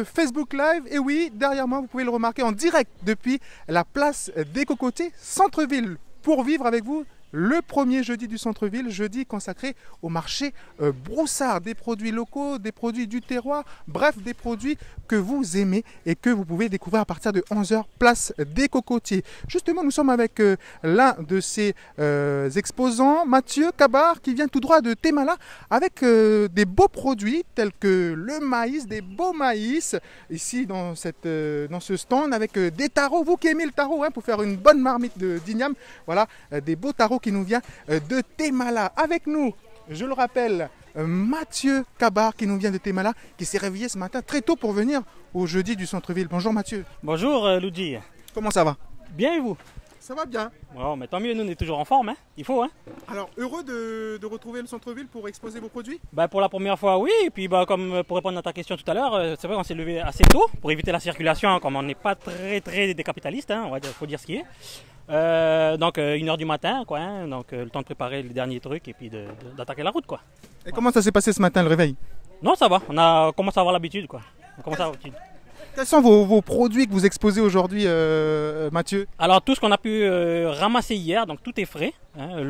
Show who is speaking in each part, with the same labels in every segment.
Speaker 1: Facebook Live, et oui, derrière moi, vous pouvez le remarquer en direct depuis la place des Cocotiers, centre-ville, pour vivre avec vous le premier jeudi du centre-ville, jeudi consacré au marché Broussard, des produits locaux, des produits du terroir, bref, des produits que vous aimez et que vous pouvez découvrir à partir de 11 h, place des Cocotiers. Justement, nous sommes avec l'un de ces exposants, Mathieu Kabar, qui vient tout droit de Témala, avec des beaux produits tels que le maïs, des beaux maïs, ici dans ce stand, avec des tarots, vous qui aimez le tarot, hein, pour faire une bonne marmite d'igname, voilà, des beaux tarots qui nous vient de Témala. Avec nous, je le rappelle, Mathieu Kabar qui nous vient de Témala, qui s'est réveillé ce matin très tôt pour venir au jeudi du centre-ville. Bonjour Mathieu.
Speaker 2: Bonjour Luigi.
Speaker 1: Comment ça va?
Speaker 2: Bien et vous?
Speaker 1: Ça va bien.
Speaker 2: Bon, mais tant mieux, nous on est toujours en forme, hein. Il faut. Hein.
Speaker 1: Alors, heureux de retrouver le centre-ville pour exposer vos produits?
Speaker 2: Pour la première fois, oui. Et puis comme pour répondre à ta question tout à l'heure, c'est vrai qu'on s'est levé assez tôt pour éviter la circulation, hein, comme on n'est pas très décapitaliste, hein, faut dire ce qui est. Donc 1 h du matin, quoi, hein, donc le temps de préparer les derniers trucs et puis d'attaquer la route, quoi.
Speaker 1: Et comment ça s'est passé ce matin, le réveil?
Speaker 2: Non, ça va, on a commencé à avoir l'habitude, quoi.
Speaker 1: Quels sont vos produits que vous exposez aujourd'hui, Mathieu?
Speaker 2: Alors tout ce qu'on a pu ramasser hier, donc tout est frais, hein,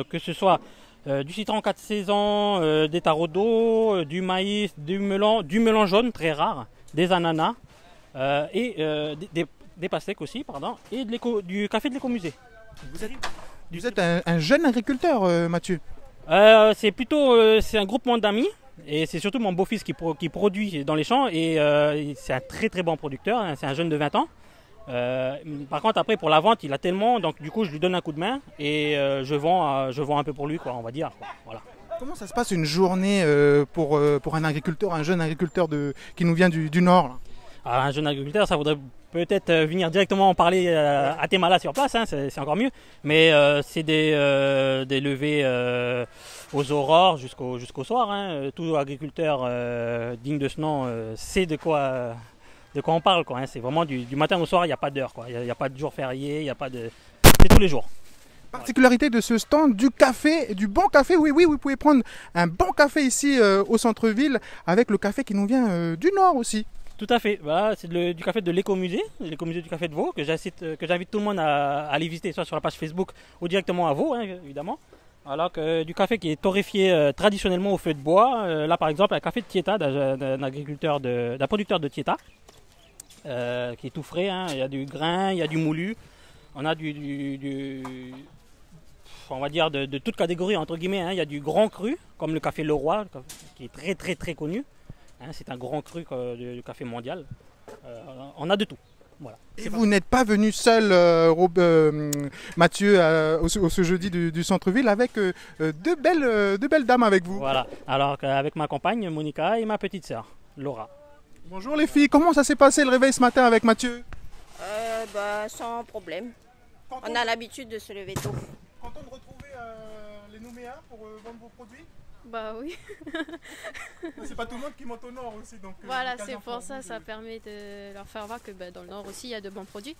Speaker 2: que ce soit du citron 4 saisons, des tarots d'eau, du maïs, du melon jaune très rare, des ananas et des pastèques aussi, pardon, et du café de l'écomusée.
Speaker 1: Vous êtes un jeune agriculteur, Mathieu?
Speaker 2: C'est un groupement d'amis. Et c'est surtout mon beau-fils qui produit dans les champs et c'est un très bon producteur, hein, c'est un jeune de 20 ans. Par contre après pour la vente il a tellement, donc du coup je lui donne un coup de main et je vends un peu pour lui, quoi, on va dire, quoi. Voilà.
Speaker 1: Comment ça se passe une journée pour un agriculteur, un jeune agriculteur qui nous vient du Nord là?
Speaker 2: Alors, un jeune agriculteur, ça voudrait peut-être venir directement en parler à Témala sur place, hein, c'est encore mieux. Mais c'est des levées aux aurores jusqu'au soir. Hein. Tout agriculteur digne de ce nom sait de quoi on parle, quoi, hein. C'est vraiment du matin au soir, il n'y a pas d'heure, quoi. Il n'y a pas de jour férié, c'est tous les jours.
Speaker 1: Particularité de ce stand, du café, du bon café. Oui, vous pouvez prendre un bon café ici au centre-ville avec le café qui nous vient du Nord aussi.
Speaker 2: Tout à fait, voilà, c'est du café de l'écomusée du café de Vaud, que j'invite tout le monde à aller visiter, soit sur la page Facebook ou directement à Vaud, hein, évidemment. Alors que du café qui est torréfié traditionnellement au feu de bois, là par exemple un café de Tieta d'un producteur de Tieta, qui est tout frais, hein. Il y a du grain, il y a du moulu, on a on va dire de toute catégorie entre guillemets, hein. Il y a du grand cru, comme le café Leroy, qui est très connu. Hein, c'est un grand cru du café mondial. On a de tout. Voilà.
Speaker 1: Et vous n'êtes pas venu seul, Mathieu, ce jeudi du centre-ville, avec deux belles dames avec vous.
Speaker 2: Voilà. Alors avec ma compagne Monica et ma petite sœur Laura.
Speaker 1: Bonjour les filles, comment ça s'est passé le réveil ce matin avec Mathieu?
Speaker 3: Sans problème. On a l'habitude de se lever tôt.
Speaker 1: Content de retrouver les Nouméas pour vendre vos produits?
Speaker 3: Bah oui.
Speaker 1: C'est pas tout le monde qui monte au Nord aussi. Donc,
Speaker 3: voilà, c'est pour ça, ça permet de leur faire voir que dans le Nord aussi il y a de bons produits.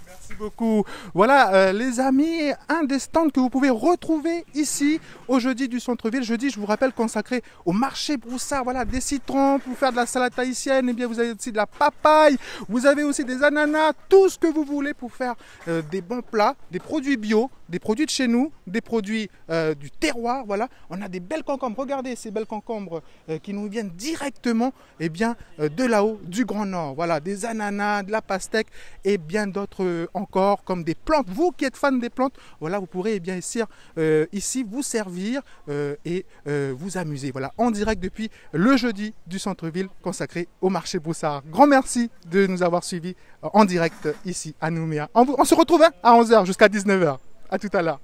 Speaker 1: Merci beaucoup. Voilà les amis, un des stands que vous pouvez retrouver ici au jeudi du centre-ville. Jeudi, je vous rappelle, consacré au marché Broussard. Voilà, des citrons pour faire de la salade tahitienne. Et bien, vous avez aussi de la papaye. Vous avez aussi des ananas. Tout ce que vous voulez pour faire des bons plats, des produits bio, des produits de chez nous, des produits du terroir. Voilà, on a des belles concombres. Regardez ces belles concombres qui nous viennent directement de là-haut, du Grand Nord. Voilà, des ananas, de la pastèque et bien d'autres encore, comme des plantes. Vous qui êtes fan des plantes, voilà, vous pourrez bien ici vous servir et vous amuser. Voilà, en direct depuis le jeudi du centre-ville consacré au marché Broussard. Grand merci de nous avoir suivis en direct ici à Nouméa. On se retrouve à 11 h jusqu'à 19 h. À tout à l'heure.